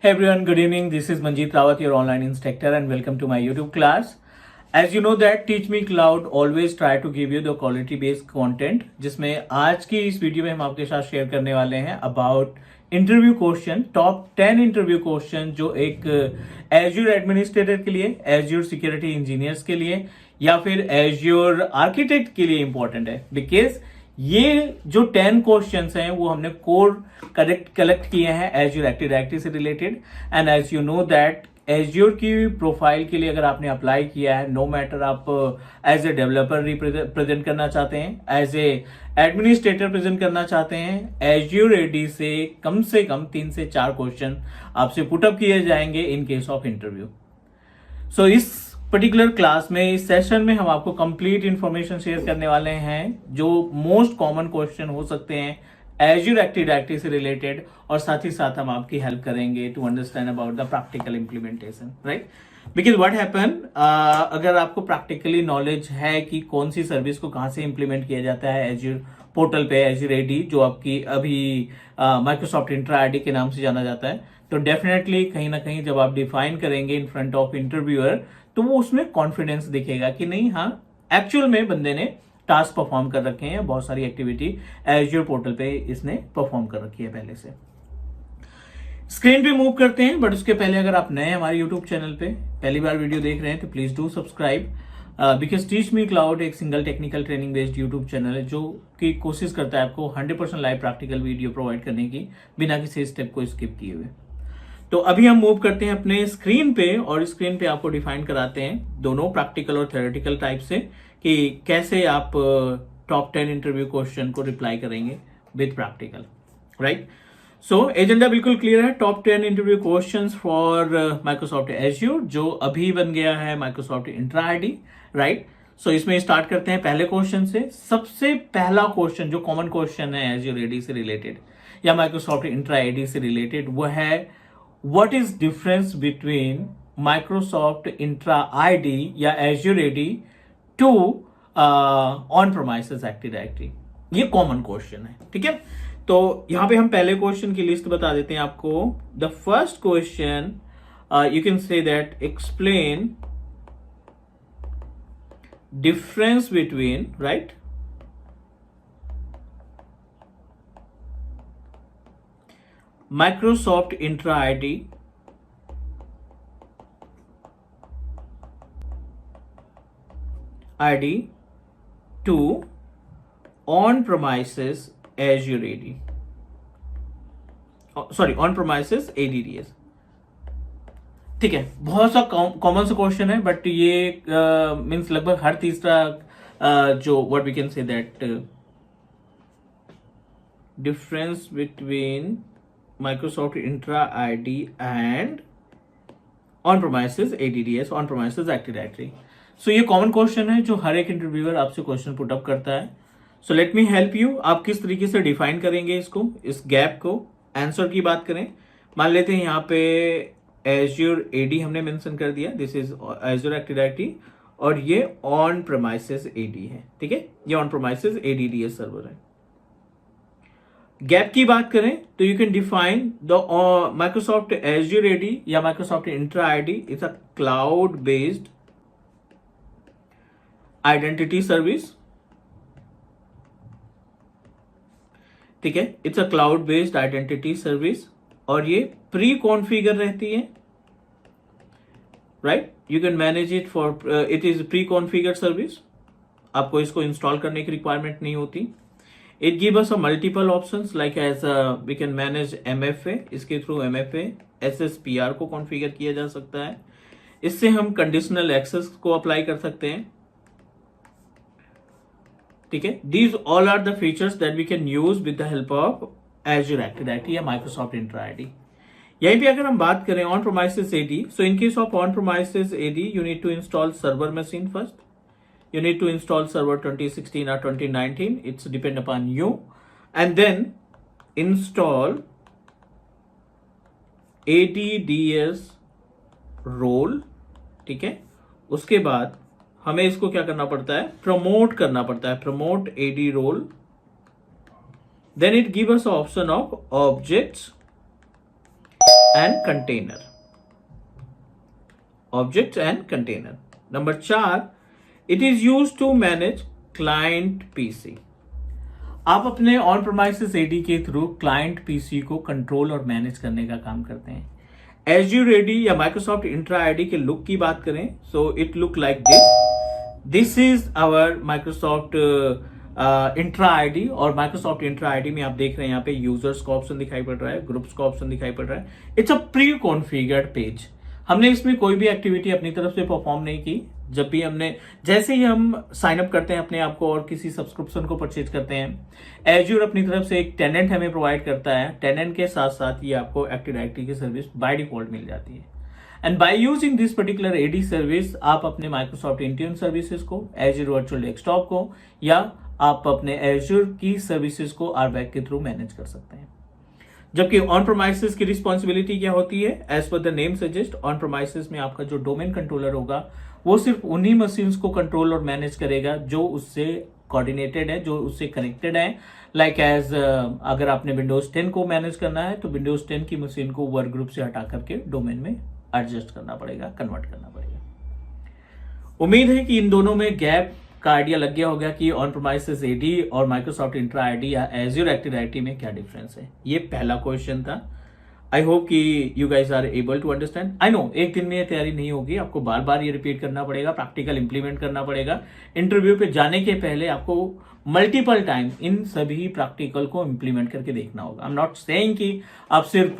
Hey everyone, good evening. This is Manjeet Rawat, your online instructor, and welcome to my YouTube class. As you know that Teach Me Cloud always try to give you the quality based content, जिसमें आज की इस video में हम आपके साथ share करने वाले हैं about interview question, top 10 interview question जो एक एज्योर एडमिनिस्ट्रेटर के लिए, एज्योर सिक्योरिटी इंजीनियर्स के लिए या फिर एज्योर आर्किटेक्ट के लिए इंपॉर्टेंट है। बिकॉज ये जो 10 क्वेश्चंस हैं वो हमने कोर कलेक्ट किए हैं एज्योर एक्टिव डायरेक्टरी से related. And as you know that Azure की प्रोफाइल के लिए अगर आपने अप्लाई किया है, नो मैटर आप एज ए डेवलपर रिप्रेजेंट करना चाहते हैं, एज ए एडमिनिस्ट्रेटर प्रेजेंट करना चाहते हैं, एज्योर एडी से कम 3 से 4 क्वेश्चन आपसे पुटअप किए जाएंगे इन केस ऑफ इंटरव्यू। सो इस पर्टिकुलर क्लास में, इस सेशन में हम आपको कंप्लीट इंफॉर्मेशन शेयर करने वाले हैं जो मोस्ट कॉमन क्वेश्चन हो सकते हैं एज्योर एक्टिव डायरेक्टरी से रिलेटेड, और साथ ही साथ हम आपकी हेल्प करेंगे to understand about the practical implementation, right. Because what happen, अगर आपको प्रैक्टिकली नॉलेज है कि कौन सी सर्विस को कहां से इंप्लीमेंट किया जाता है एज्योर पोर्टल पे, एज्योर एडी जो आपकी अभी माइक्रोसॉफ्ट इंट्रा आईडी के नाम से जाना जाता है, तो डेफिनेटली कहीं ना कहीं जब आप डिफाइन करेंगे इन फ्रंट ऑफ इंटरव्यूअर तो वो उसमें कॉन्फिडेंस दिखेगा कि नहीं, हाँ एक्चुअल में बंदे ने टास्क परफॉर्म कर रखे हैं, बहुत सारी एक्टिविटी एज्योर पोर्टल पे इसने परफॉर्म कर रखी है पहले से। स्क्रीन पे मूव करते हैं, बट उसके पहले अगर आप नए हमारे यूट्यूब चैनल पे पहली बार वीडियो देख रहे हैं तो please do subscribe, because teach me cloud एक single technical training based YouTube channel है जो कि कोशिश करता है आपको 100% लाइव प्रैक्टिकल वीडियो प्रोवाइड करने की बिना किसी स्टेप को स्किप किए हुए। तो अभी हम मूव करते हैं अपने स्क्रीन पे, और स्क्रीन पे आपको डिफाइन कराते हैं दोनों प्रैक्टिकल और थ्योरेटिकल टाइप से कि कैसे आप टॉप 10 इंटरव्यू क्वेश्चन को रिप्लाई करेंगे with practical, right. So agenda बिल्कुल क्लियर है। Top 10 interview questions for Microsoft azure जो अभी बन गया है माइक्रोसॉफ्ट इंट्रा आईडी, राइट। सो इसमें स्टार्ट करते हैं पहले क्वेश्चन से। सबसे पहला क्वेश्चन जो कॉमन क्वेश्चन है एज्योर एडी से रिलेटेड या माइक्रोसॉफ्ट इंट्रा आईडी से रिलेटेड वो है, what is difference between Microsoft Intra ID या Azure AD to on-premises Active Directory? ये कॉमन क्वेश्चन है, ठीक है। तो यहां पे हम पहले क्वेश्चन की लिस्ट बता देते हैं आपको। The first question you can say that explain difference between, right, Microsoft Intra ID to on-premises Azure AD, sorry on-premises ADDS। ठीक है, बहुत सा कॉमन सा क्वेश्चन है, बट ये मीन्स लगभग हर तीसरा जो what we can say that difference between Microsoft Intra ID and on-premises ADDS, on-premises Active Directory। So ये कॉमन क्वेश्चन है जो हर एक इंटरव्यूअर आपसे क्वेश्चन पुट अप करता है। So let me help you, आप किस तरीके से डिफाइन करेंगे इसको, इस गैप को। आंसर की बात करें, मान लेते हैं यहाँ पे Azure AD हमने मेंशन कर दिया, this is Azure Active Directory, और ये on-premises AD है, ठीक है, ये on-premises ADDS सर्वर है। गैप की बात करें तो you can define the Microsoft Azure AD या Microsoft Entra ID is a cloud based identity service, ठीक है, it's a cloud based identity service, और ये प्री कॉन्फ़िगर रहती है, right. You can manage it for, it is pre configure service, आपको इसको install करने की रिक्वायरमेंट नहीं होती। It gives us a multiple options like as we can manage MFA, इसके थ्रू MFA SSPR को कॉन्फ़िगर किया जा सकता है। इससे हम कंडीशनल एक्सेस को अप्लाई कर सकते हैं, ठीक है। These all are the features that we can use with the help of Azure Active Directory या Microsoft Intra ID। यहीं पे अगर हम बात करें on-premises AD, so in case of on-premises AD you need to install server machine first. You need to install server 2016 or 2019, it's depend upon you, and then install ADDS role, ठीक है। उसके बाद हमें इसको क्या करना पड़ता है, प्रमोट करना पड़ता है, promote AD role, then it gives us option of objects and container, object and container. Number 4, it is use to manage client PC. आप अपने ऑन प्रोमाइसिस एडी के थ्रू क्लाइंट पीसी को कंट्रोल और मैनेज करने का काम करते हैं। एज्यूर एडी या माइक्रोसॉफ्ट इंट्रा आईडी के लुक की बात करें, so it look like this is our Microsoft Entra ID. और माइक्रोसॉफ्ट इंट्रा आईडी में आप देख रहे हैं यहाँ पे यूजर्स का ऑप्शन दिखाई पड़ रहा है, ग्रुप्स का ऑप्शन दिखाई पड़ रहा है। It's a pre configured page. हमने इसमें कोई भी एक्टिविटी अपनी तरफ से परफॉर्म नहीं की। जब भी जैसे ही हम साइन अप करते हैं अपने आप को और किसी सब्सक्रिप्शन को परचेज करते हैं, एज्यूर अपनी तरफ से एक टेनेंट हमें प्रोवाइड करता है। टेनेंट के साथ साथ ये आपको एक्टिव डायरेक्टरी की सर्विस बाय डिफॉल्ट मिल जाती है। And by using this particular AD service, आप अपने माइक्रोसॉफ्ट इंट्यून सर्विसेज को, एज्यूर वर्चुअल डेस्कटॉप को, या आप अपने एज्यूर की सर्विसेज को आरबैक के थ्रू मैनेज कर सकते हैं। जबकि ऑन प्रोमाइसिस की रिस्पॉन्सिबिलिटी क्या होती है? As per the name suggest, on premises में आपका जो डोमेन कंट्रोलर होगा वो सिर्फ उन्हीं मशीन्स को कंट्रोल और मैनेज करेगा जो उससे कोऑर्डिनेटेड है, जो उससे कनेक्टेड है। लाइक एज अगर आपने विंडोज 10 को मैनेज करना है तो विंडोज 10 की मशीन को वर्क ग्रुप से हटा करके डोमेन में एडजस्ट करना पड़ेगा, कन्वर्ट करना पड़ेगा। उम्मीद है कि इन दोनों में गैप का आइडिया लग गया होगा कि ऑन प्रोमाइसिस एडी और माइक्रोसॉफ्ट इंट्रा आईडी या एज्यूर एक्टिव डायरेक्टरी में क्या डिफरेंस है। ये पहला क्वेश्चन था। आई होप कि you guys are able to understand. I know एक दिन में ये तैयारी नहीं होगी, आपको बार बार ये रिपीट करना पड़ेगा, प्रैक्टिकल इंप्लीमेंट करना पड़ेगा। इंटरव्यू पे जाने के पहले आपको मल्टीपल टाइम इन सभी प्रैक्टिकल को इंप्लीमेंट करके देखना होगा। आई एम नॉट सेइंग कि आप सिर्फ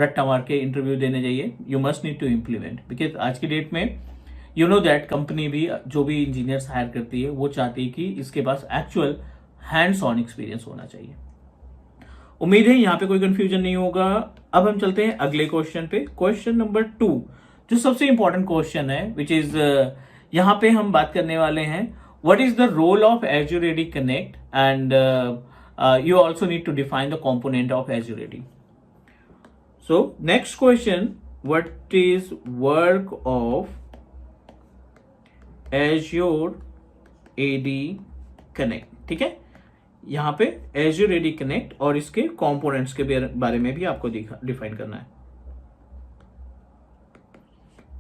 रट्टा मार के इंटरव्यू देने जाइए, you must need to implement. Because आज की डेट में यू नो दैट कंपनी भी जो भी इंजीनियर्स हायर करती है वो चाहती है कि इसके पास एक्चुअल हैंड्स ऑन एक्सपीरियंस होना चाहिए। उम्मीद है यहां पे कोई कंफ्यूजन नहीं होगा। अब हम चलते हैं अगले क्वेश्चन पे, क्वेश्चन नंबर 2, जो सबसे इंपॉर्टेंट क्वेश्चन है, विच इज यहां पे हम बात करने वाले हैं what is the role of Azure AD connect and you also need to define the component of Azure AD. So next question, what is work of Azure AD connect. ठीक है, यहां पे एज्योर एडी कनेक्ट और इसके components के बारे में भी आपको डिफाइन करना है।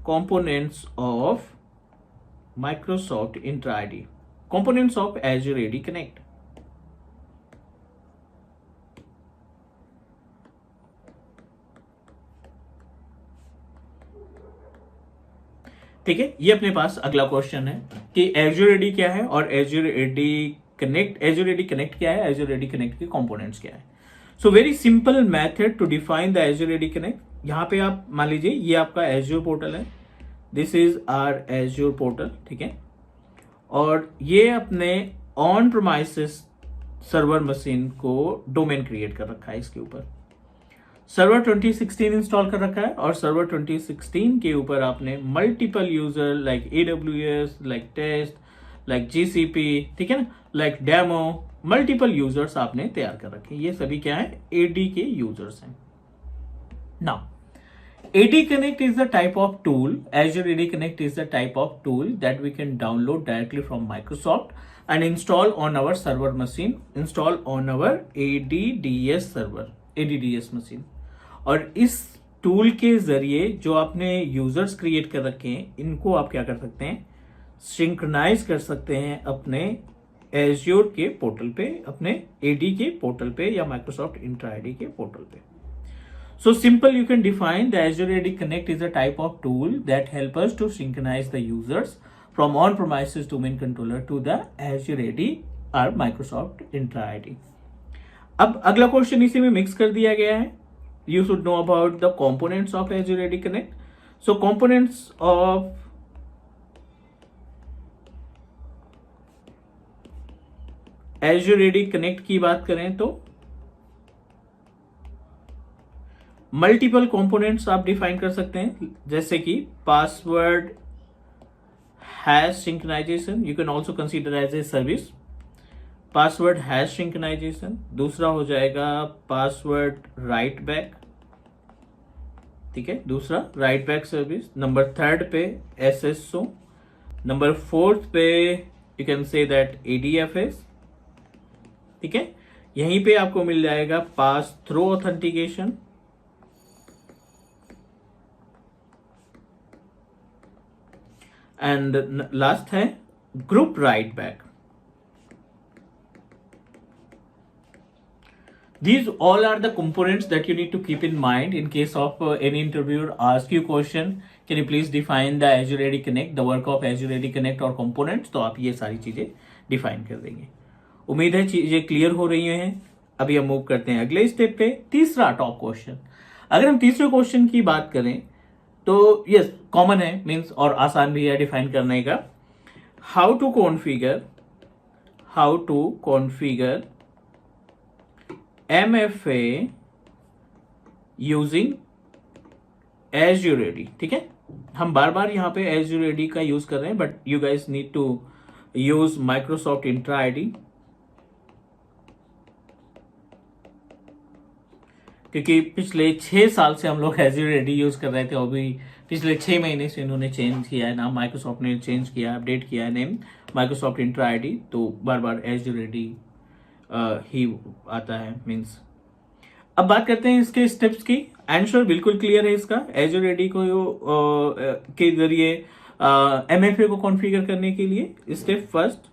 Components of Microsoft Entra ID, components of Azure AD connect. ठीक है, ये अपने पास अगला क्वेश्चन है कि एज्योर एडी क्या है और Azure AD connect, Azure AD connect क्या है, एज्योर एडी कनेक्ट के कंपोनेंट्स क्या है। So very simple method to define the Azure AD connect. यहां पे आप मान लीजिए ये आपका एज्योर पोर्टल है, this is our Azure portal. ठीक है, और ये अपने ऑन प्रोमाइसिस सर्वर मशीन को डोमेन क्रिएट कर रखा है, इसके ऊपर सर्वर 2016 इंस्टॉल कर रखा है और सर्वर 2016 के ऊपर आपने multiple user like AWS, like test, like GCP, ठीक है ना, लाइक डेमो, मल्टीपल यूजर्स आपने तैयार कर रखे। ये सभी क्या है? AD के यूजर्स हैं। Now AD Connect is the type of tool, Azure AD Connect is the type of tool that we can download directly from Microsoft and install on our server machine, install on our ADDS server, ADDS machine। और इस tool के जरिए जो आपने users create कर रखे हैं, इनको आप क्या कर सकते हैं? सिंक्रोनाइज कर सकते हैं अपने एज्योर के पोर्टल पे, अपने AD के पोर्टल पे या माइक्रोसॉफ्ट इंट्रा आईडी के पोर्टल पे। So simple, you can define the Azure AD Connect is a type of tool that help us to synchronize the users from on-premises domain controller to the Azure AD or Microsoft Intra ID। अब अगला question इसी में mix कर दिया गया है। You should know about the components of Azure AD Connect। So components of Azure AD Connect की बात करें तो मल्टीपल कंपोनेंट्स आप डिफाइन कर सकते हैं, जैसे कि password hash synchronization, you can also consider as a service, password hash synchronization. दूसरा हो जाएगा पासवर्ड राइट बैक, ठीक है, दूसरा राइट बैक सर्विस। नंबर 3 पे SSO, नंबर 4 पे you can say that ADFS, ठीक है। यहीं पे आपको मिल जाएगा pass through authentication, and last है group write back. These all are the components that you need to keep in mind in case of any interviewer ask you question. Can you please define the Azure AD Connect, the work of Azure AD Connect और components? तो आप ये सारी चीजें define कर देंगे. उम्मीद है चीजें क्लियर हो रही हैं. अभी हम मूव करते हैं अगले स्टेप पे. तीसरा टॉप क्वेश्चन. अगर हम तीसरे क्वेश्चन की बात करें तो यस कॉमन है मीन्स और आसान भी है डिफाइन करने का. How to configure MFA using Azure AD. ठीक है, हम बार बार यहाँ पे Azure AD का यूज कर रहे हैं but you guys need to use Microsoft Entra ID, क्योंकि पिछले 6 साल से हम लोग Azure AD यूज कर रहे थे और भी पिछले 6 महीने से इन्होंने चेंज किया है नाम, माइक्रोसॉफ्ट ने चेंज किया, अपडेट किया है नेम माइक्रोसॉफ्ट इंट्रा आईडी. तो बार बार Azure AD ही आता है मीन्स. अब बात करते हैं इसके स्टेप्स की. आंसर बिल्कुल क्लियर है इसका. Azure AD को के जरिए MFA को कॉन्फ़िगर करने के लिए step first,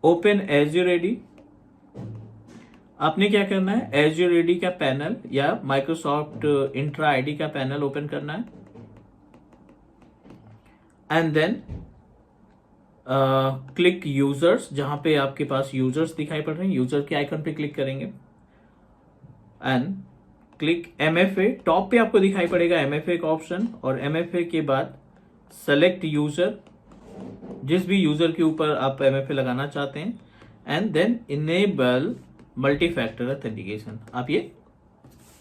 open Azure AD. आपने क्या करना है, Azure AD का पैनल या माइक्रोसॉफ्ट इंट्रा आईडी का पैनल ओपन करना है एंड देन क्लिक यूजर्स. जहां पे आपके पास यूजर्स दिखाई पड़ रहे हैं, यूजर के आइकन पे क्लिक करेंगे एंड क्लिक MFA. टॉप पे आपको दिखाई पड़ेगा MFA का ऑप्शन और MFA के बाद सेलेक्ट यूजर, जिस भी यूजर के ऊपर आप MFA लगाना चाहते हैं and then enable multi factor authentication. आप ये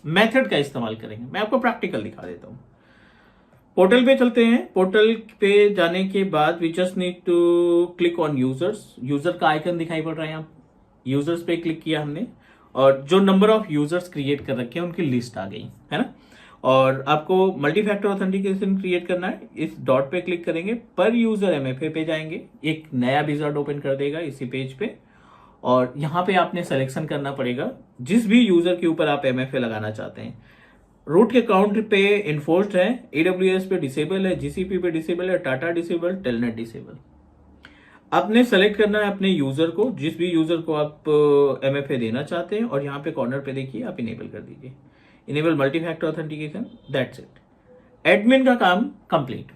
मेथड का इस्तेमाल करेंगे. मैं आपको प्रैक्टिकल दिखा देता हूं. पोर्टल पे चलते हैं. पोर्टल पे जाने के बाद we just need to click on users. User का आइकन दिखाई पड़ रहा है यहाँ. यूजर्स पे क्लिक किया हमने और जो नंबर ऑफ यूजर्स क्रिएट कर रखे हैं उनकी लिस्ट आ गई है ना. और आपको मल्टी फैक्टर ऑथेंटिकेशन क्रिएट करना है. इस डॉट पे क्लिक करेंगे, पर यूजर MFA पे जाएंगे, एक नया विजार्ड ओपन कर देगा इसी पेज पे और यहाँ पे आपने सिलेक्शन करना पड़ेगा जिस भी यूजर के ऊपर आप MFA लगाना चाहते हैं. रूट के अकाउंट पे इन्फोर्स्ड है, AWS पे डिसेबल है, GCP पे डिसेबल है, टाटा डिसेबल, टेलनेट डिसेबल. आपने सेलेक्ट करना है अपने यूजर को, जिस भी यूजर को आप MFA देना चाहते हैं और यहाँ पे कॉर्नर पे देखिए आप इनेबल कर दीजिए, enable multi factor authentication. That's it. Admin का काम कंप्लीट.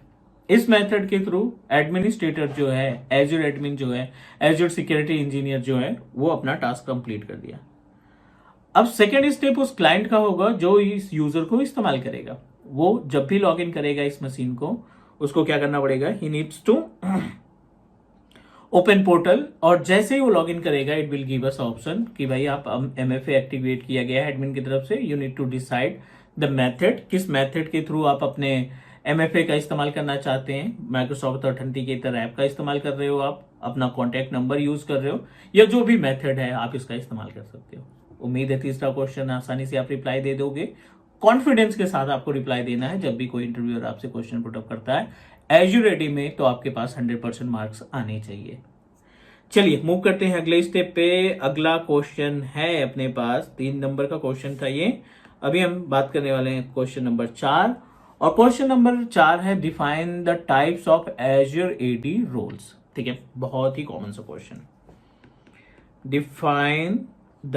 इस मेथड के थ्रू एडमिनिस्ट्रेटर जो है, Azure एडमिन जो है, Azure सिक्योरिटी इंजीनियर जो है, वो अपना टास्क कंप्लीट कर दिया. अब सेकेंड स्टेप उस क्लाइंट का होगा जो इस यूजर को इस्तेमाल करेगा. वो जब भी लॉग इन करेगा इस मशीन को, उसको क्या करना पड़ेगा, he needs to open portal. और जैसे ही वो लॉग इन करेगा it will give us option कि भाई आप MFA एक्टिवेट किया गया है एडमिन की तरफ से. You need to decide the method, किस मेथड के थ्रू आप अपने MFA का इस्तेमाल करना चाहते हैं. माइक्रोसॉफ्ट ऑथेंटिकेटर ऐप का इस्तेमाल कर रहे हो, आप अपना कॉन्टैक्ट नंबर यूज कर रहे हो, या जो भी मेथड है आप इसका इस्तेमाल कर सकते हो. उम्मीद है तीसरा क्वेश्चन आसानी से आप रिप्लाई दे दोगे. कॉन्फिडेंस के साथ आपको रिप्लाई देना है जब भी कोई इंटरव्यूअर आपसे क्वेश्चन पुटअप करता है Azure AD में, तो आपके पास 100% मार्क्स आने चाहिए. चलिए मूव करते हैं अगले स्टेप पे. अगला क्वेश्चन है अपने पास 3 नंबर का क्वेश्चन था ये. अभी हम बात करने वाले हैं क्वेश्चन नंबर 4 और क्वेश्चन नंबर 4 है define the types of Azure AD roles. ठीक है, बहुत ही कॉमन सा question. Define the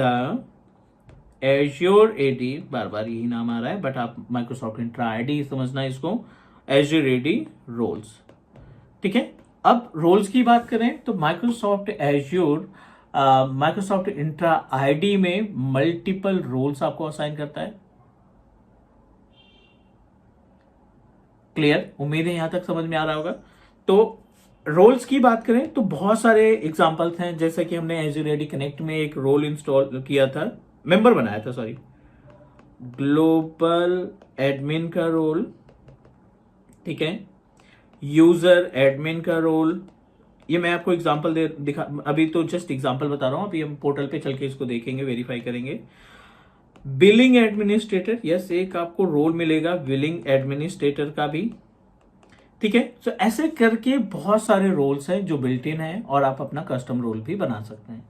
Azure AD, बार बार यही नाम आ रहा है बट आप माइक्रोसॉफ्ट इंट्रा आईडी समझना है इसको, Azure AD रोल्स. ठीक है, अब रोल्स की बात करें तो माइक्रोसॉफ्ट इंट्रा आईडी में मल्टीपल रोल्स आपको असाइन करता है. क्लियर, उम्मीद है यहां तक समझ में आ रहा होगा. तो रोल्स की बात करें तो बहुत सारे एग्जांपल्स हैं, जैसे कि हमने Azure AD कनेक्ट में एक रोल इंस्टॉल किया था, मेंबर बनाया था, सॉरी, ग्लोबल एडमिन का रोल. ठीक है, यूजर एडमिन का रोल. ये मैं आपको एग्जांपल दिखा, अभी तो जस्ट एग्जांपल बता रहा हूं. अभी हम पोर्टल पे चल के इसको देखेंगे, वेरीफाई करेंगे. बिलिंग एडमिनिस्ट्रेटर, यस, एक आपको रोल मिलेगा बिलिंग एडमिनिस्ट्रेटर का भी. ठीक है, तो ऐसे करके बहुत सारे रोल्स हैं जो बिल्ट इन है और आप अपना कस्टम रोल भी बना सकते हैं.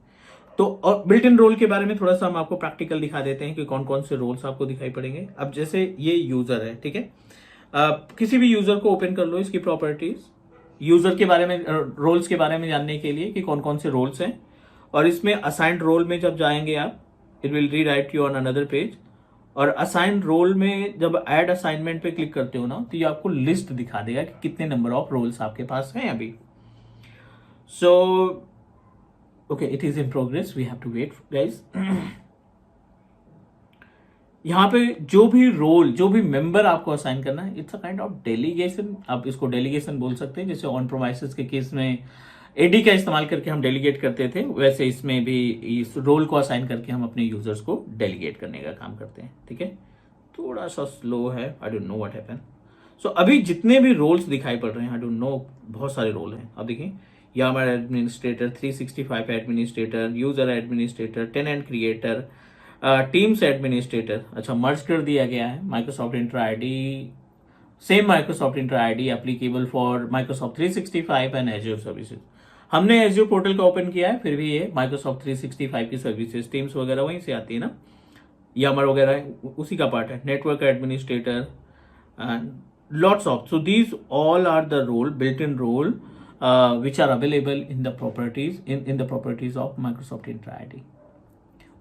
तो और बिल्ट इन रोल के बारे में थोड़ा सा हम आपको प्रैक्टिकल दिखा देते हैं कि कौन कौन से रोल्स आपको दिखाई पड़ेंगे. अब जैसे ये यूजर है, ठीक है, किसी भी यूजर को ओपन कर लो, इसकी प्रॉपर्टीज, यूजर के बारे में, रोल्स के बारे में जानने के लिए कि कौन कौन से रोल्स हैं। और इसमें असाइंड रोल में जब जाएंगे आप, it will rewrite you on another page. और असाइंड रोल में जब ऐड असाइनमेंट पे क्लिक करते हो ना, तो ये आपको लिस्ट दिखा देगा कि कितने नंबर ऑफ रोल्स आपके पास हैं अभी। So okay, it is in progress, we have to wait guys. यहाँ पे जो भी रोल, जो भी मेंबर आपको असाइन करना है, it's a kind of delegation. आप इसको डेलीगेशन बोल सकते हैं। जैसे ऑन प्रोमाइसेस के केस में एडी का इस्तेमाल करके हम डेलीगेट करते थे, वैसे इसमें भी इस रोल को असाइन करके हम अपने यूजर्स को डेलीगेट करने का काम करते हैं। ठीक है, थोड़ा सा स्लो है, I don't know what happen. So अभी जितने भी रोल्स दिखाई पड़ रहे हैं, आई डोंट नो, बहुत सारे रोल हैं। अब देखिए, Yammer administrator, 365 administrator, user administrator, tenant creator, Teams administrator. अच्छा, मर्ज कर दिया गया है Microsoft Entra ID, same Microsoft Entra ID applicable for Microsoft 365 and Azure services. हमने एज्योर पोर्टल का ओपन किया है, फिर भी ये माइक्रोसॉफ्ट 365 की सर्विसेज, टीम्स वगैरह वहीं से आती है ना, यामर वगैरह उसी का पार्ट है। Network administrator and lots of, so these all are the role, built-in role, which are available in the properties, in the properties of Microsoft Entra ID।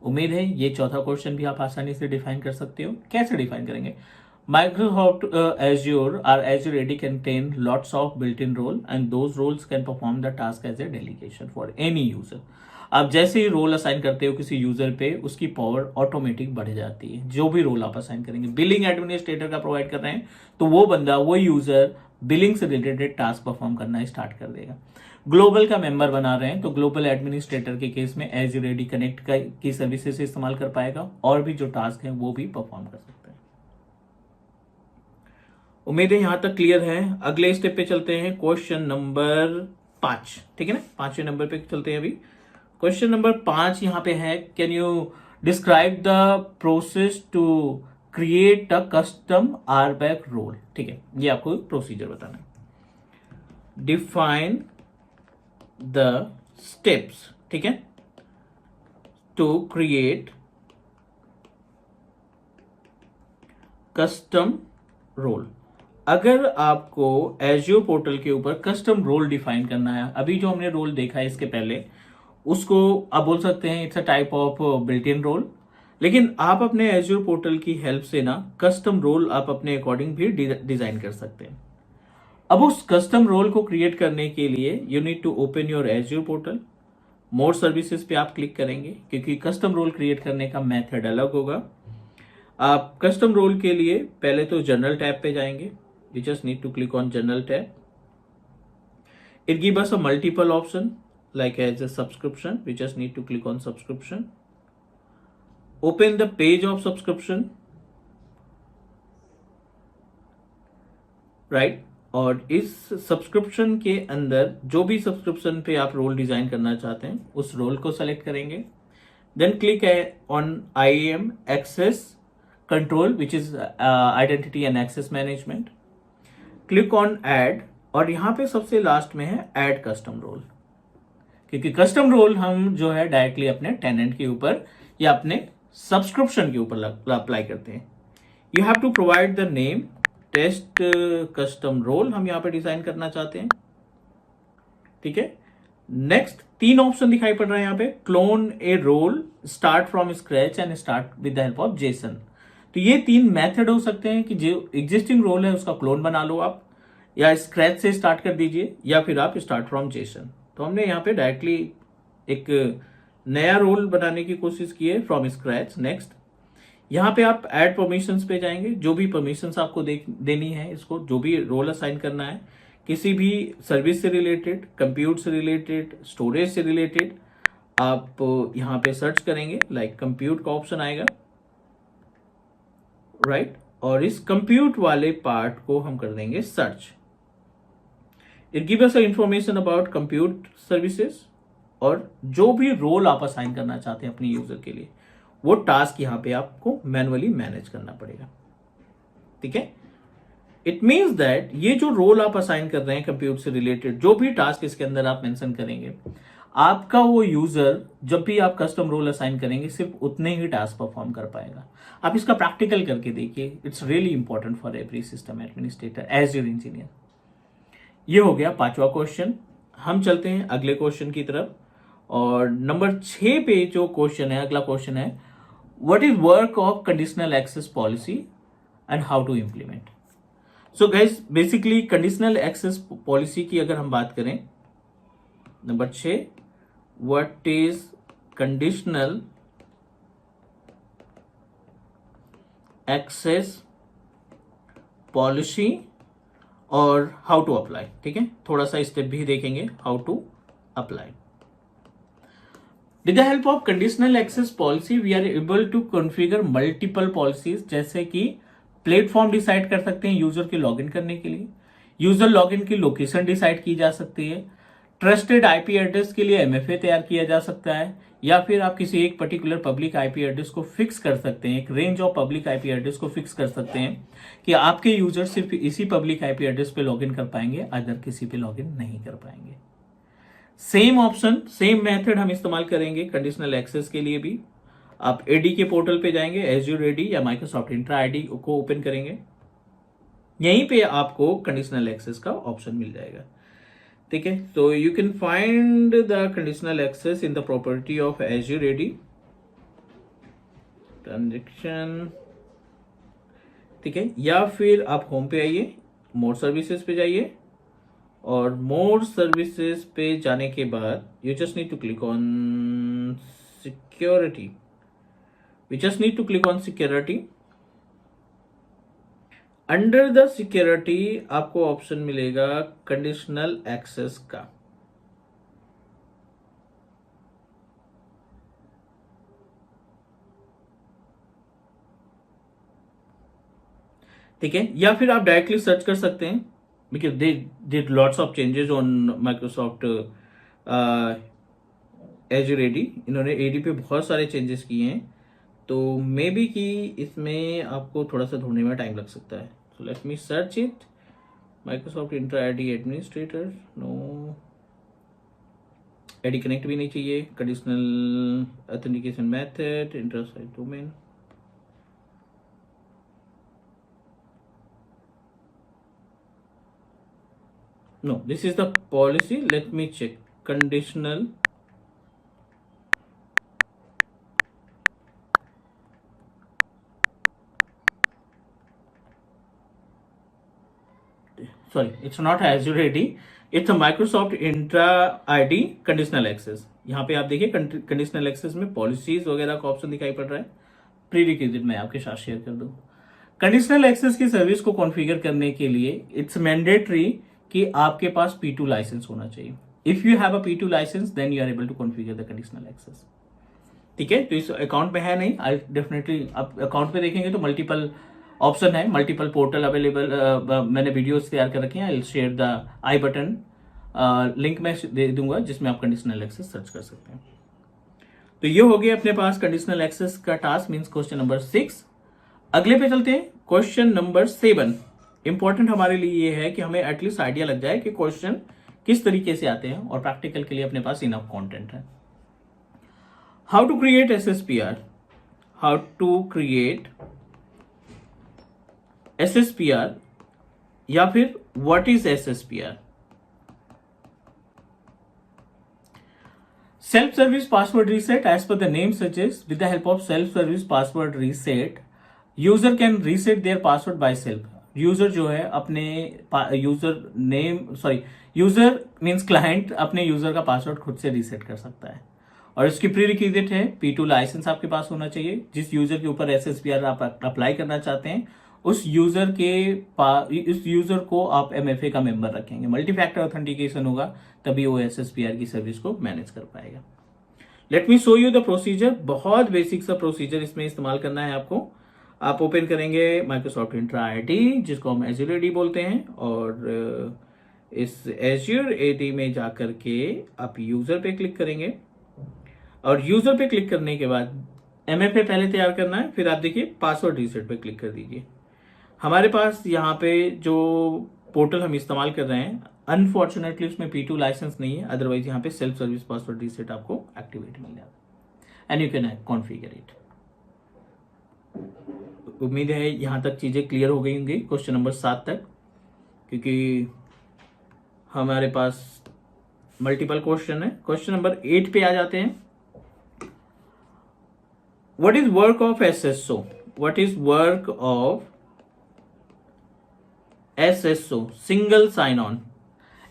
उम्मीद है ये चौथा क्वेश्चन भी आप आसानी से डिफाइन कर सकते हो। कैसे डिफाइन करेंगे? Microsoft Azure or Azure AD contain lots of built-in role and those roles can perform the task as a delegation for any user। आप जैसे ही रोल असाइन करते हो किसी यूजर पे, उसकी पावर ऑटोमेटिक बढ़ जाती है। जो भी रोल आप असाइन करेंगे, बिलिंग एडमिनिस्ट्रेटर का प्रोवाइड कर रहे हैं, तो वो बंदा, वो यूजर बिलिंग से रिलेटेड टास्क परफॉर्म करना स्टार्ट कर देगा। ग्लोबल का मेंबर बना रहे हैं, तो ग्लोबल एडमिनिस्ट्रेटर के केस में एज्योर एडी कनेक्ट की सर्विसेज इस्तेमाल कर पाएगा और भी जो टास्क है वो भी परफॉर्म कर सकते हैं। उम्मीद है यहां तक क्लियर है। अगले स्टेप पे चलते हैं, क्वेश्चन नंबर 5। ठीक है ना, 5वें नंबर पे चलते हैं अभी। क्वेश्चन नंबर 5 यहां पे है, can you describe the process to create a custom RBAC role. ठीक है, ये आपको प्रोसीजर बताना है। डिफाइन द स्टेप्स, ठीक है, टू क्रिएट कस्टम रोल। अगर आपको एज्योर पोर्टल के ऊपर कस्टम रोल डिफाइन करना है, अभी जो हमने रोल देखा है इसके पहले, उसको आप बोल सकते हैं it's a type of built in role. लेकिन आप अपने एज्योर पोर्टल की हेल्प से ना कस्टम रोल आप अपने अकॉर्डिंग भी डिजाइन कर सकते हैं। अब उस कस्टम रोल को क्रिएट करने के लिए you need to open your Azure portal. More services पे आप क्लिक करेंगे, क्योंकि कस्टम रोल क्रिएट करने का मेथड अलग होगा। आप कस्टम रोल के लिए पहले तो जनरल टैब पे जाएंगे। You just need to click on general tab. It give us a multiple option like as a subscription. We just need to click on subscription. Open the page of subscription, right? और इस subscription के अंदर जो भी subscription पे आप role design करना चाहते हैं उस रोल को सेलेक्ट करेंगे। Then click on IAM access control, which is identity and access management. Click on add, और यहाँ पे सबसे लास्ट में है ऐड कस्टम रोल, क्योंकि कस्टम रोल हम जो है डायरेक्टली अपने टेनेंट के ऊपर या अपने सब्सक्रिप्शन के ऊपर अप्लाई करते हैं। You have to provide the name, test custom role हम यहाँ पे डिजाइन करना चाहते हैं। ठीक है, नेक्स्ट 3 ऑप्शन दिखाई पड़ रहा है यहाँ पे। Clone a role, start from scratch and start with the help of JSON. तो ये 3 मेथड हो सकते हैं कि जो एग्जिस्टिंग रोल है उसका क्लोन बना लो आप, या स्क्रैच से स्टार्ट कर दीजिए, या फिर आप स्टार्ट फ्रॉम जेसन। तो हमने यहाँ पे डायरेक्टली एक नया रोल बनाने की कोशिश की है फ्रॉम स्क्रैच। नेक्स्ट, यहाँ पे आप ऐड परमिशंस पे जाएंगे। जो भी परमिशंस आपको देनी है, इसको जो भी रोल असाइन करना है, किसी भी सर्विस से रिलेटेड, कंप्यूट से रिलेटेड, स्टोरेज से रिलेटेड, आप यहाँ पे सर्च करेंगे। लाइक कंप्यूट का ऑप्शन आएगा, राइट, और इस कंप्यूट वाले पार्ट को हम कर देंगे search. It give us information about compute services, और जो भी रोल आप असाइन करना चाहते हैं अपने यूजर के लिए, वो टास्क यहां पे आपको मैनुअली मैनेज करना पड़ेगा। ठीक है, इट मीन्स दैट ये जो रोल आप असाइन कर रहे हैं कंप्यूट से रिलेटेड, जो भी टास्क इसके अंदर आप मेंशन करेंगे, आपका वो यूजर जब भी आप कस्टम रोल असाइन करेंगे सिर्फ उतने ही टास्क परफॉर्म कर पाएगा। आप इसका प्रैक्टिकल करके देखिए, it's really important for every system administrator, azure engineer. ये हो गया पांचवा क्वेश्चन। हम चलते हैं अगले क्वेश्चन की तरफ, और नंबर 6 पे जो क्वेश्चन है, अगला क्वेश्चन है, what is work of conditional access policy and how to implement. So guys, basically conditional access policy की अगर हम बात करें, number 6, what is conditional access policy और हाउ टू अप्लाई। ठीक है, थोड़ा सा स्टेप भी देखेंगे, how to apply. With the help of conditional access policy we are able to configure multiple policies, जैसे कि प्लेटफॉर्म डिसाइड कर सकते हैं यूजर के लॉगिन करने के लिए, यूजर लॉगिन की लोकेशन डिसाइड की जा सकती है, ट्रस्टेड आईपी एड्रेस के लिए एमएफए तैयार किया जा सकता है, या फिर आप किसी एक पर्टिकुलर पब्लिक आईपी एड्रेस को फिक्स कर सकते हैं, एक range of public IP address को फिक्स कर सकते हैं कि आपके यूजर सिर्फ इसी पब्लिक आईपी एड्रेस पे लॉगिन कर पाएंगे, अदर किसी पे लॉगिन नहीं कर पाएंगे। सेम ऑप्शन, सेम मेथड हम इस्तेमाल करेंगे कंडीशनल एक्सेस के लिए भी। आप एडी के पोर्टल पे जाएंगे, एज्योर एडी या माइक्रोसॉफ्ट इंट्रा आईडी को ओपन करेंगे, यहीं पे आपको कंडीशनल एक्सेस का ऑप्शन मिल जाएगा। ठीक है, तो you can find the conditional access in the property of Azure AD transaction. ठीक है, या फिर आप होम पे आइए, मोर सर्विसेज पे जाइए, और मोर सर्विसेज पे जाने के बाद you just need to click on security. We just need to click on security. Under the security आपको ऑप्शन मिलेगा कंडीशनल एक्सेस का। ठीक है, या फिर आप डायरेक्टली सर्च कर सकते हैं, because they did lots of changes on Microsoft Azure AD. इन्होंने एडी पे बहुत सारे चेंजेस किए हैं, तो मे बी कि इसमें आपको थोड़ा सा ढूंढने में टाइम लग सकता है। So let me search it, Microsoft Entra ID administrator, no, ID connect भी नहीं चाहिए, conditional authentication method, Entra site domain, no, this is the policy. Let me check conditional sorry, it's not Azure AD, it's a Microsoft Intra ID conditional access। यहाँ पे आप देखिए conditional access में policies वगैरह का ऑप्शन दिखाई पड़ रहा है। प्री रिक्विजिट मैं आपके साथ शेयर कर दूं। कंडीशनल एक्सेस की सर्विस को कॉन्फ़िगर करने के लिए इट्स मैंडेटरी कि आपके पास P2 लाइसेंस होना चाहिए। If you have a P2 license then you are able to configure the conditional access. ठीक है, तो इस अकाउंट में है नहीं, आई डेफिनेटली आप अकाउंट पे देखेंगे तो मल्टीपल ऑप्शन है, मल्टीपल पोर्टल अवेलेबल। मैंने वीडियोस तैयार कर रखे हैं, I will share the I button link मैं दे दूंगा, जिसमें आप कंडीशनल एक्सेस सर्च कर सकते हैं। तो ये हो गया अपने पास कंडीशनल एक्सेस का टास्क, मींस क्वेश्चन नंबर 6। अगले पे चलते हैं, क्वेश्चन नंबर 7। इंपॉर्टेंट हमारे लिए ये है कि हमें एटलीस्ट आइडिया लग जाए कि क्वेश्चन किस तरीके से आते हैं, और प्रैक्टिकल के लिए अपने पास इनफ कंटेंट है। How to create SSPR, how to create SSPR, या फिर what is SSPR। Self service password reset, as per the name suggest, with the help of self service password reset user can reset their password by self. User जो है अपने user means client अपने user का password खुद से reset कर सकता है, और इसकी प्री रिक्विजिट है P2 लाइसेंस आपके पास होना चाहिए। जिस यूजर के ऊपर SSPR आप अप्लाई करना चाहते हैं, उस यूजर को आप MFA का मेंबर रखेंगे, मल्टी फैक्टर ऑथेंटिकेशन होगा, तभी वो SSPR की सर्विस को मैनेज कर पाएगा। Let me show you the procedure. बहुत बेसिक सा प्रोसीजर इसमें इस्तेमाल करना है आपको। आप ओपन करेंगे माइक्रोसॉफ्ट इंट्रा आईडी, जिसको हम एज्योर एडी बोलते हैं, और इस एज्योर एडी में जाकर के आप यूजर पे क्लिक करेंगे, और यूजर पे क्लिक करने के बाद MFA पहले तैयार करना है, फिर आप देखिए पासवर्ड रीसेट पे क्लिक कर दीजिए। हमारे पास यहाँ पे जो पोर्टल हम इस्तेमाल कर रहे हैं, अनफॉर्चुनेटली उसमें P2 लाइसेंस नहीं है, अदरवाइज यहाँ पे सेल्फ सर्विस पासवर्ड रीसेट आपको एक्टिवेट मिल जाता है, and you can configure it. उम्मीद है यहाँ तक चीजें क्लियर हो गई होंगी क्वेश्चन नंबर 7 तक, क्योंकि हमारे पास मल्टीपल क्वेश्चन है। क्वेश्चन नंबर 8 पे आ जाते हैं। What is work of SSO? What is work of SSO? Single sign on.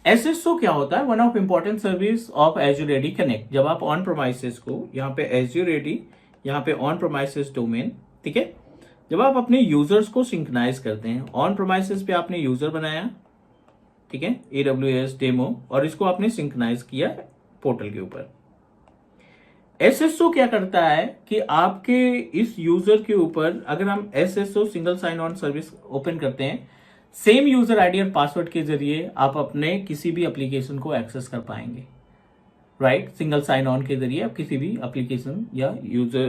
SSO क्या होता है? One of important service of Azure AD connect. जब आप ऑन प्रोमाइसेस को, यहाँ पे एज्योर एडी, यहाँ पे ऑन प्रोमाइसेस डोमेन, ठीक है, जब आप अपने यूजर्स को सिंक्रोनाइज करते हैं, ऑन प्रोमाइसेस पे आपने यूजर बनाया, ठीक है, AWS डेमो, और इसको आपने सिंक्रोनाइज किया पोर्टल के ऊपर। एसएसओ क्या करता है कि आपके इस यूजर के ऊपर अगर हम SSO single sign on service open करते हैं, सेम यूजर आईडी और पासवर्ड के जरिए आप अपने किसी भी एप्लीकेशन को एक्सेस कर पाएंगे, राइट। सिंगल साइन ऑन के जरिए आप किसी भी एप्लीकेशन या यूजर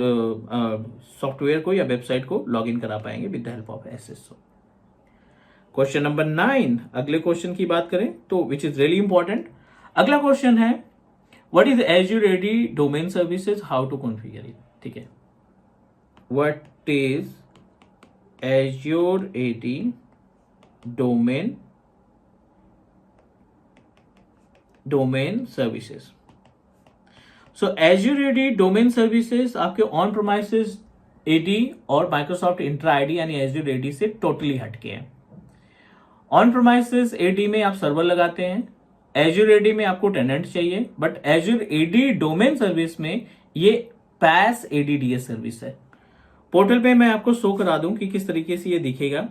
सॉफ्टवेयर को या वेबसाइट को लॉग इन करा पाएंगे with the help of SSO. Question number 9, अगले क्वेश्चन की बात करें तो विच इज रियली इंपॉर्टेंट। अगला क्वेश्चन है what is Azure AD domain services, how to configure it, ठीक है। What is Azure AD domain services? So Azure AD domain services आपके ऑन प्रोमाइसेस एडी और माइक्रोसॉफ्ट इंट्रा आईडी यानी Azure AD से totally हटके हैं। On premises AD में आप सर्वर लगाते हैं, एज्योर एडी में आपको टेनेंट चाहिए, but Azure AD domain service में ये पैस एडीडीएस सर्विस है। पोर्टल पे मैं आपको शो करा दूं कि किस तरीके से ये दिखेगा।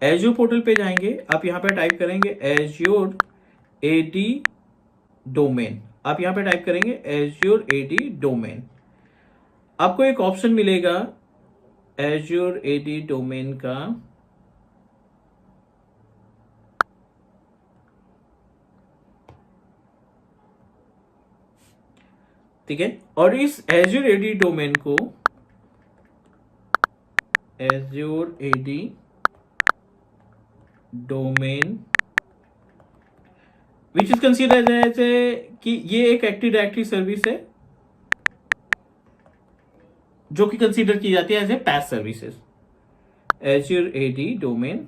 एज्योर पोर्टल पे जाएंगे, आप यहां पे टाइप करेंगे एज्योर एडी डोमेन, आप यहां पे टाइप करेंगे एज्योर एडी डोमेन, आपको एक ऑप्शन मिलेगा एज्योर एडी डोमेन का, ठीक है। और इस एज्योर एडी डोमेन को Azure AD domain which is considered as कि ये एक एक्टिव डायरेक्टरी सर्विस है जो कि कंसीडर की जाती है एज ए पैस सर्विसेज। एज्योर एडी डोमेन,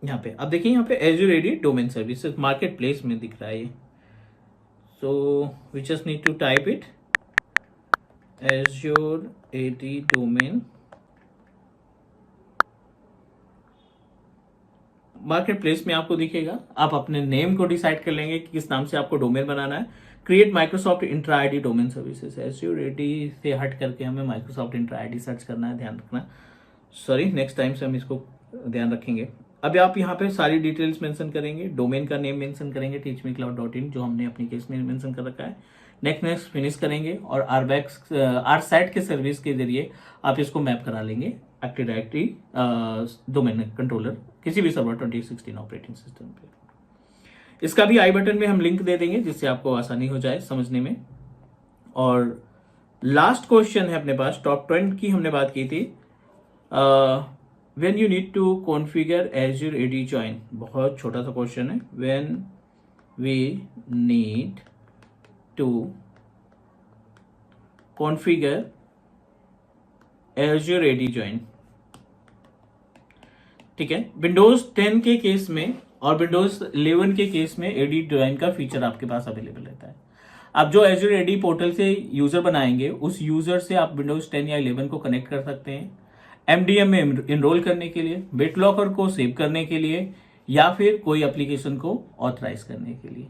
यहां पे आप देखिए, यहां पे Azure AD domain services market place में दिख रहा है ये। So we just need to type it Azure AD domain. Market place में आपको दिखेगा, आप अपने नेम को डिसाइड कर लेंगे कि किस नाम से आपको डोमेन बनाना है। Create Microsoft Entra ID domain services, Azure AD से हट करके हमें माइक्रोसॉफ्ट इंट्रा आईडी सर्च करना है, ध्यान रखना। सॉरी, नेक्स्ट टाइम से हम इसको ध्यान रखेंगे। अभी आप यहाँ पे सारी डिटेल्स मेंशन करेंगे, डोमेन का नेम मेंशन करेंगे teachmecloud.in जो हमने अपनी केस में मेंशन कर रखा है। नेक्स्ट फिनिश करेंगे और आरसैट के सर्विस के जरिए आप इसको मैप करा लेंगे एक्टिव डायरेक्टरी डोमेन कंट्रोलर किसी भी सर्वर 2016 ऑपरेटिंग सिस्टम पे। इसका भी आई बटन में हम लिंक दे देंगे जिससे आपको आसानी हो जाए समझने में। और लास्ट क्वेश्चन है अपने पास, टॉप 10 की हमने बात की थी। When you need to configure Azure AD join, बहुत छोटा सा क्वेश्चन है। When we need to configure Azure AD join, ठीक है। विंडोज 10 के केस में और विंडोज 11 के केस में AD join का फीचर आपके पास अवेलेबल रहता है। आप जो Azure AD पोर्टल से यूजर बनाएंगे उस यूजर से आप विंडोज 10 या 11 को कनेक्ट कर सकते हैं MDM में इनरोल करने के लिए, BitLocker को सेव करने के लिए, या फिर कोई एप्लीकेशन को ऑथराइज करने के लिए।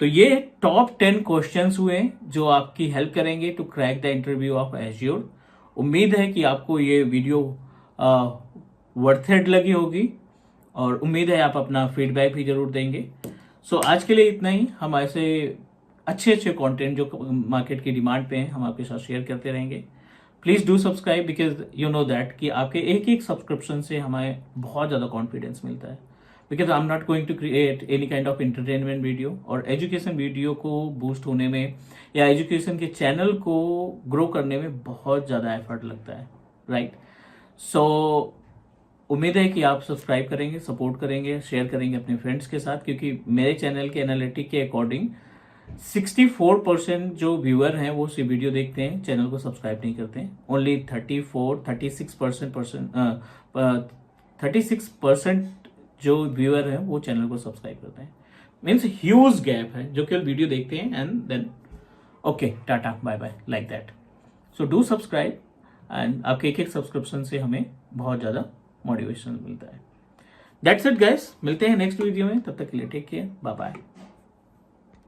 तो ये टॉप 10 क्वेश्चंस हुए जो आपकी हेल्प करेंगे to crack the interview of Azure. उम्मीद है कि आपको ये वीडियो वर्थ इट लगी होगी और उम्मीद है आप अपना फीडबैक भी जरूर देंगे। सो आज के लिए इतना ही। हम ऐसे अच्छे कंटेंट जो मार्केट की डिमांड पे हैं हम आपके साथ शेयर करते रहेंगे। Please do subscribe because you know that कि आपके एक सब्सक्रिप्शन से हमें बहुत ज़्यादा कॉन्फिडेंस मिलता है। Because I am not going to create any kind of entertainment video, और एजुकेशन वीडियो को बूस्ट होने में या एजुकेशन के चैनल को ग्रो करने में बहुत ज़्यादा एफर्ट लगता है, राइट। सो उम्मीद है कि आप सब्सक्राइब करेंगे, सपोर्ट करेंगे, शेयर करेंगे अपने फ्रेंड्स के साथ, क्योंकि मेरे चैनल के एनालिटिक के अकॉर्डिंग 64% जो व्यूअर हैं वो सिर्फ वीडियो देखते हैं, चैनल को सब्सक्राइब नहीं करते हैं। ओनली 36% जो व्यूअर हैं वो चैनल को सब्सक्राइब करते हैं। मीन्स ह्यूज गैप है, जो केवल वीडियो देखते हैं and then okay tata bye bye like that. So do subscribe and आपके एक सब्सक्रिप्शन से हमें बहुत ज़्यादा मोटिवेशन मिलता है। दैट्स इट गाइस, मिलते हैं नेक्स्ट वीडियो में, तब तक के लिए टेक केयर, बाय बाय।